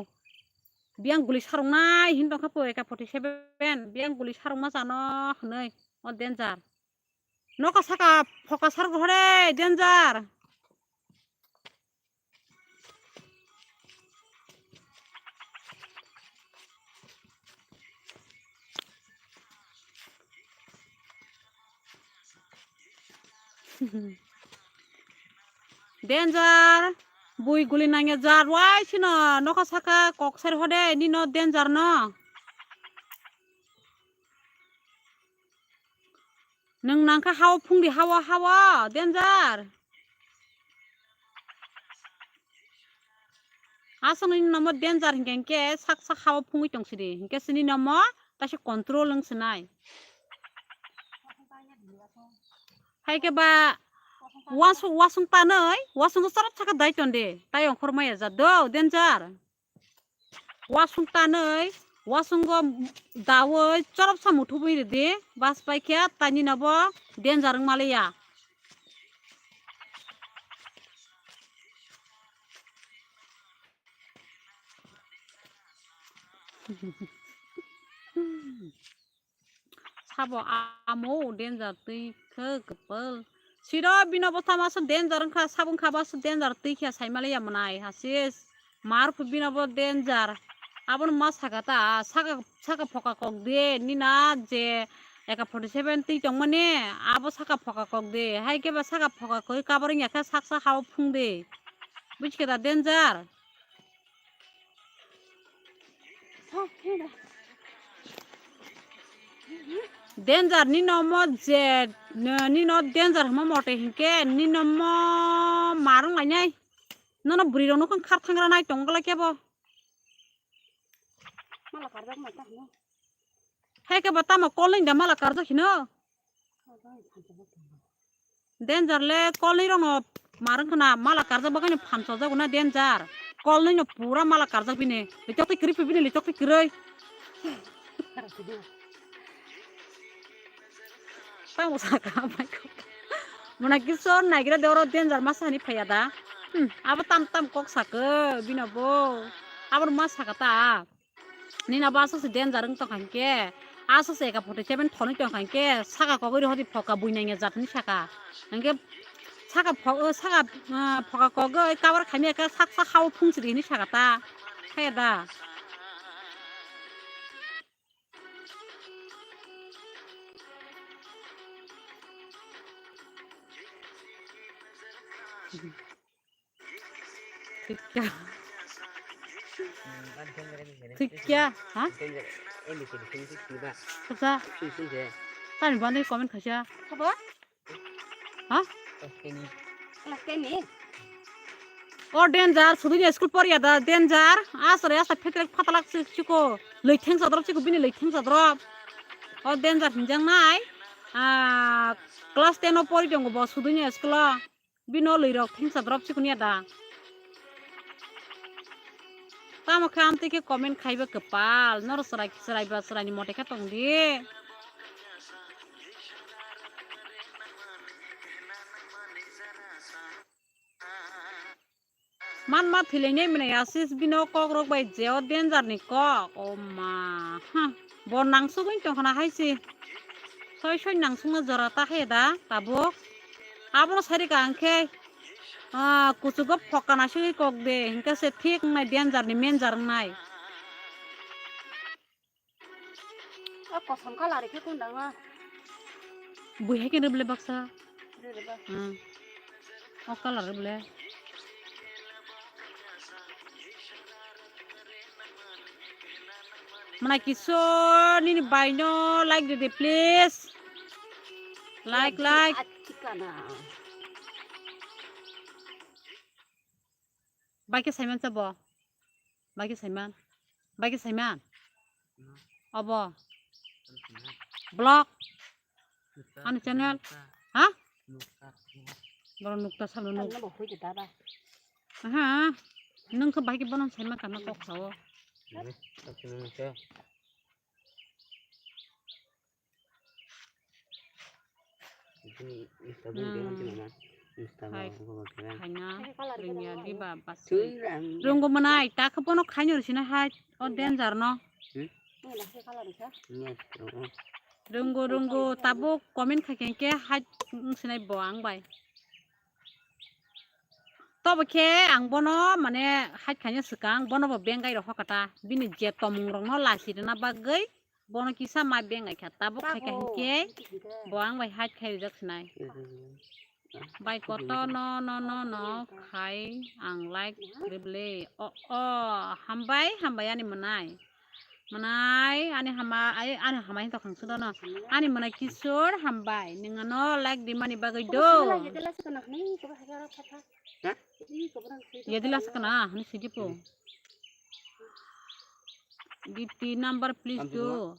biang guli sarong nai hin tong khapo eka 47 biang guli sarong ma jano hnei o danger noka saka focus sar gore danger danger bui guli nange jar wai sino noka saka kok ser hode ni no danger no nang nangka hawa phungdi hawa danger asang ni namo danger hingke sak hawa phungui tongsidi hingke sini namo tase control ng sinai hai ke ba wasung tanai wasung sarap saka dai tonde tayong khormaya jado danger wasung tanai wasung go dawoi sarap samutu bui de bas pai kya tani nabo danger ng malaya sabo amo danger tui ke gepel siro bino bota mas danger kha sabung khabas danger tui kha saimalaya manai hasis marfu bino bo danger abon mas sagata saka phoka kok de nina je eka 47 tui tong mane abo saka phoka kok de hai ke ba saka phoka koi kabaring yakha saksa haw phung de buchke da danger danger ni no mo je ni no danger mo mote hinke ni no mo marung lai nai no no buri no kan khar thangra nai tongla kebo mala karjak ma ta no he ke bata ma calling da mala karjak hino danger le calling ro no marung khana mala karjak bakani phanso jago na danger calling no pura mala karjak bine litok te krip bine litok te kroi tang usaka mai ko mona kison nagira doro danger masani phayada abo tam kok sake binabo abo masaka ta nina basa se danger ng to kanke asa se ka 47 thoni to kanke saka ko gori hodi phoka buinange jatni saka ange saka phoka ko go kabar khami ka saksa haw phungsri ni saka ta phayada क्या हाँ क्या तानी बांधे comment खसिया हाँ और danger सुधुनी school पर यादा danger आसरे आसा फेटरेक फतलाक सिको लैथें सदरब सिको बिनि लैथें सदरब o danger hinjang nai class 10 o pori dong bo sudunya school bino lirok thingsa drop sikunia da tamo kham te ke comment khaiba kepal nor serai ba serai ni mote ka tong di man ma thilene mene asis bino kok rok bai jeo danger ni kok o ma ha bo nangsu gin tong khana haisi soi nangsu na jora ta he da tabuk abono sari ka angke kusugo phokana sui kok de hinka se thik nai danger ni menjar nai kosom kalari ke kundanga buhe ke rebele baksa o kalar rebele mana kisor ni baino like de please like Bagi Simon sabo. Bagi Simon. Abo. Blog. Anu channel. Hah? Baru nukta sabo nuk. Aha. Nung ke bagi bonon Simon karena kok sawo. Runggu menai, tak kepono kanyor sini hai, oh danger no. Runggu, tabu komen kakek hai sini boang bay. Tobo ke ang bono mane hai kanya sekang bono bo bengai roh kata, bini jetom rong no lasi dina bagai, bono kisah ma bengai kata, tabu kakek boang bay hai kai jak sinai. Bai koto no khai ang like rebele hambai ani menai ani hamai to khang sudo no ani menai kisor hambai ninga no like di mani bagai do ya dilas kana ni sidipo DT number please do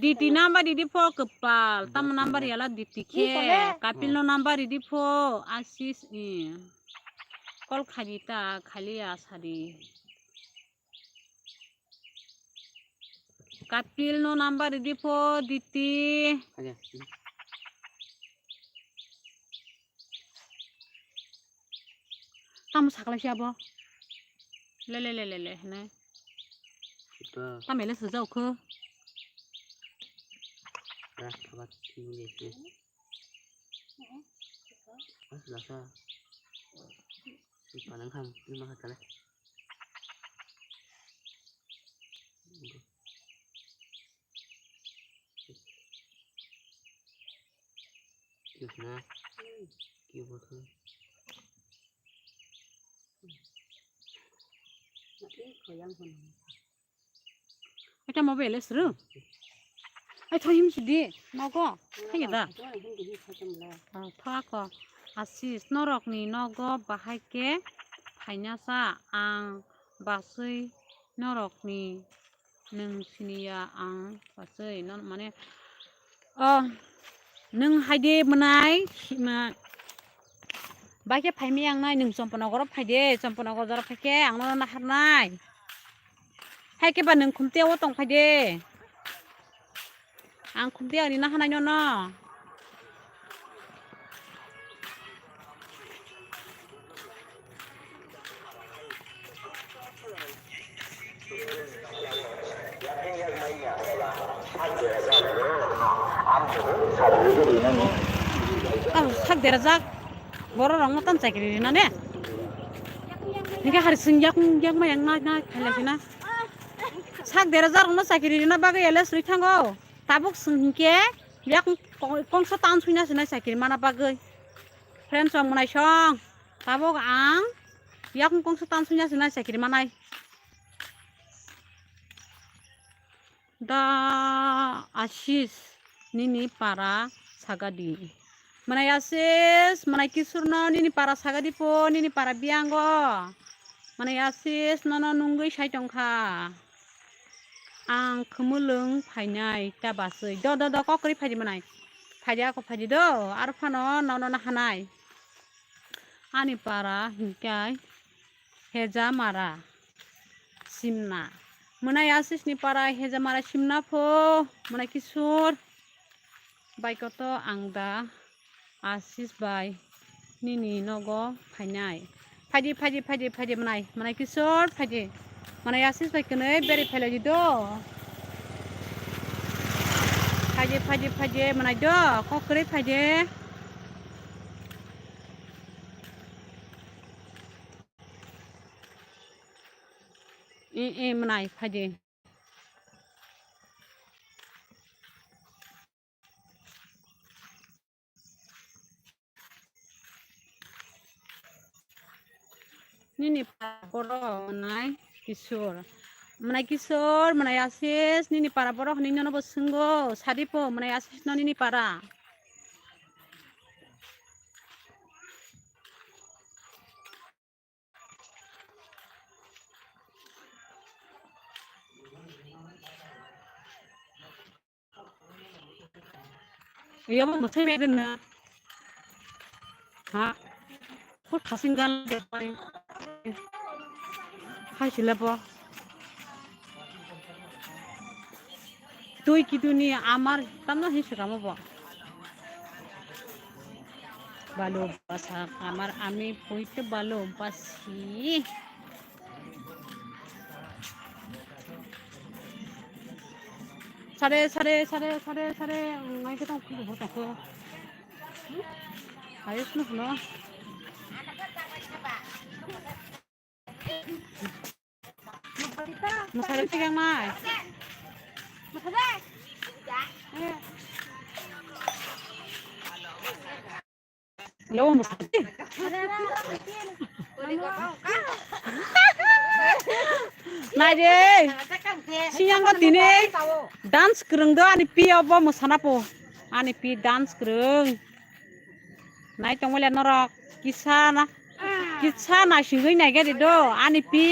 DT number didi po kepal tam number yala DT ke kapil no number didi po asis kol khalita khali asari kapil no number didi po DT tam sakla siapa le ne ta mẹ lấy sử dụng cơ Kita mau beli seru. Thôi him sudi, nó có, hay gì đó. Thoa có, asis norok ni nó có bahai ke, hay nhá sa ang basui norok ni nung sinia ang basui nó mana nung hai de menai ma bahai ke phai mi ang nai nung sompona gorop phai de sompona gorop phai ke ang no na har nai. Hai cái bà nương khum tiêu tông phải đi, ăn khum tiêu đi nó hai nhon nó, sắc đẹp rác, bố nó rong nó tan chạy cái gì nó nè, những cái hạt sinh giác mà yang nói hay là gì na. sak derajar no sakiri na bagai eles rithango tabuk singke yak kongso tan suina sina sakiri mana bagai friend song manai song tabuk ang yak kongso tan suina sina sakiri manai da asis nini para sagadi manai asis manai kisurno nini para sagadi po nini para biango manai asis nono nungui sai tongkha आं खोमोलों फायनाय दाबासै the ककरि फायदि मोनाय फायदि आको फायदि the आरो फानो नाव हानाय आनि पारा हिंकाय हेजा मारा सिमना मोनाय आसिसनि पारा हेजा मारा सिमना फो मोनाय किशोर बाइकत आं दा आसिस बाय निनि नगो फायनाय फायदि मोनाय किशोर फायदि मोनाय आसिस बाइकनै बेरे फायलायदि द फायदि मोनाय द ककरि फायदि मोनाय फायदि निनि बर' मोनाय किशोर मोनाय आसिस निनि पारा बर' हनिनो बसंगो सादिपो मोनाय आसिस निनि पारा इयाबो मोथै बेदनो हा को थासिंगान देबाय हायसिलाबो তুই কি তুই আমার তামনা হিসে কামাবো ভালোবাসা আমার আমি বইতে ভালোবাসি সারে নাইকে তো খুব হতো আয়ুষ না হলো মশারে থেকে মাই Lo mo Nai de siang ko tini dance kereng do ani pi obo mo sana po ani pi dance kereng nai tong wala norok kisah na singoi nai ga do ani pi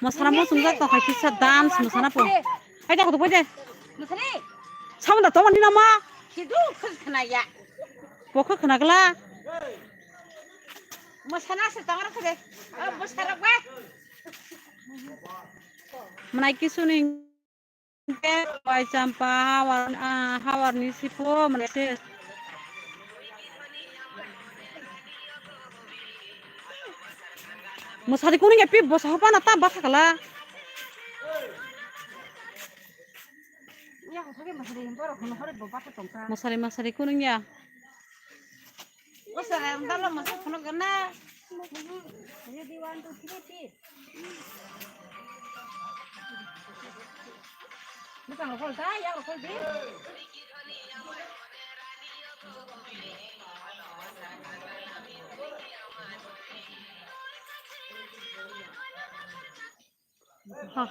mo sana mo sungga to kisah dance mo sana po ai da ko to pode mo sare sama da to mani na ma kidu khna ya pokho khna gla Masana se tangar kade masara ba Menai kisuning ke wai campa hawar ni sipo menese Masari kuning epi bos apa nata basa kala Ya masari masari impor hono hore bobata tongka Masari kuning ya Masari ndalo masuk hono gana Jadi 1 2 3 Bukan lokal dah, ya lokal deh.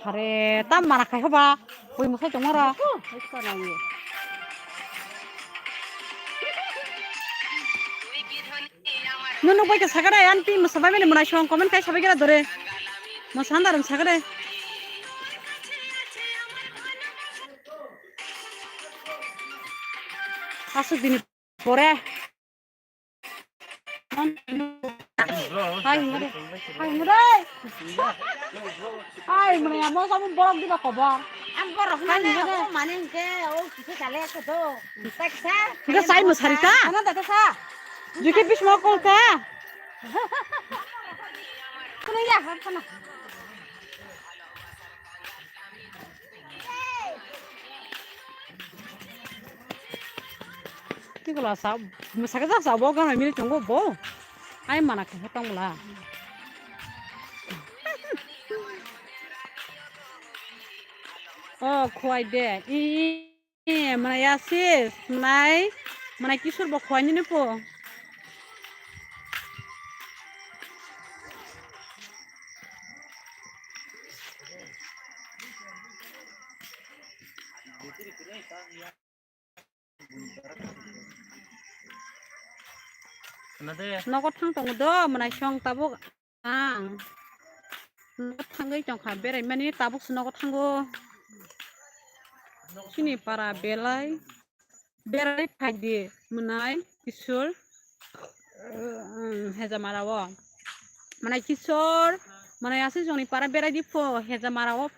Hare, tam mana kaya ba? Oi, masai cemara. Nunu boy ke sagara anti masabai mene munai shong komen kai sabai kira dore. Masandaram sagara. Asuk dini pore. Hai ngare. Hai mene amo kamu borok diba kobar. Am borok mane o manin ke o kise chale ko to. Taksa. Kita sai masarita. Ana data sa. Juke bish mo kolta. Kuna ya kana. Cái là sao mà sao cái sao bố con này mình trồng bố ai mà là cái tông là khoai đẻ mà này asis mà này kí sốt bọc khoai như thế po nó có thằng tổng đó mà này xong tabuk nó thằng cái trong khám bé này mà ní tabuk nó có thằng go sini para belai berai khadi menai kisur heza marawo manai kisor manai ase joni para berai di fo heza marawo